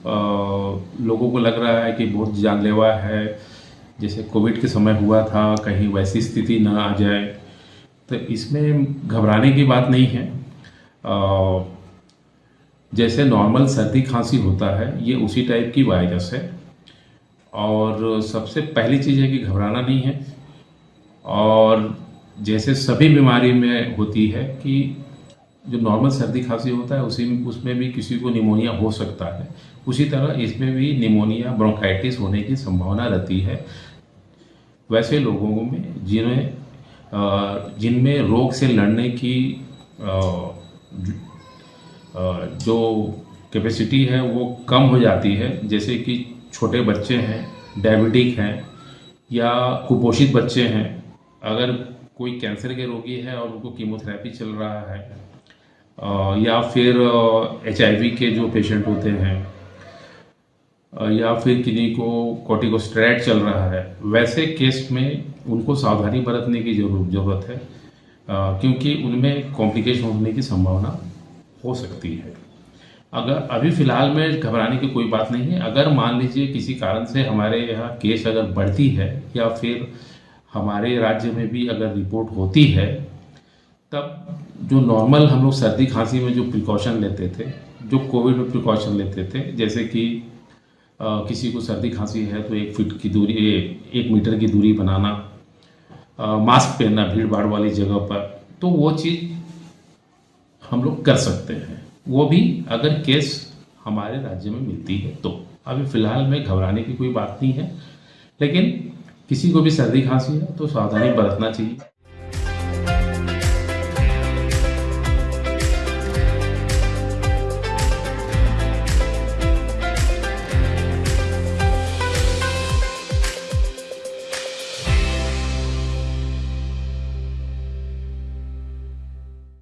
लोगों को लग रहा है कि बहुत जानलेवा है, जैसे कोविड के समय हुआ था, कहीं वैसी स्थिति ना आ जाए। तो इसमें घबराने की बात नहीं है। जैसे नॉर्मल सर्दी खांसी होता है, ये उसी टाइप की वायरस है। और सबसे पहली चीज़ है कि घबराना नहीं है। और जैसे सभी बीमारी में होती है कि जो नॉर्मल सर्दी खांसी होता है उसमें भी किसी को निमोनिया हो सकता है, उसी तरह इसमें भी निमोनिया ब्रोंकाइटिस होने की संभावना रहती है वैसे लोगों में जिनमें रोग से लड़ने की जो कैपेसिटी है वो कम हो जाती है। जैसे कि छोटे बच्चे हैं, डायबिटिक हैं, या कुपोषित बच्चे हैं। अगर कोई कैंसर के रोगी है और उनको कीमोथेरेपी चल रहा है, या फिर HIV के जो पेशेंट होते हैं, या फिर किन्हीं को कॉर्टिकोस्टेरॉइड चल रहा है, वैसे केस में उनको सावधानी बरतने की ज़रूरत है, क्योंकि उनमें कॉम्प्लिकेशन होने की संभावना हो सकती है। अगर अभी फ़िलहाल में घबराने की कोई बात नहीं है। अगर मान लीजिए किसी कारण से हमारे यहाँ केस अगर बढ़ती है, या फिर हमारे राज्य में भी अगर रिपोर्ट होती है, तब जो नॉर्मल हम लोग सर्दी खांसी में जो प्रिकॉशन लेते थे, जो कोविड में प्रिकॉशन लेते थे, जैसे कि किसी को सर्दी खांसी है तो 1 फीट की दूरी, 1 मीटर की दूरी बनाना, मास्क पहनना भीड़ भाड़ वाली जगह पर, तो वो चीज़ हम लोग कर सकते हैं। वो भी अगर केस हमारे राज्य में मिलती है तो। अभी फ़िलहाल में घबराने की कोई बात नहीं है, लेकिन किसी को भी सर्दी खांसी है तो सावधानी बरतना चाहिए।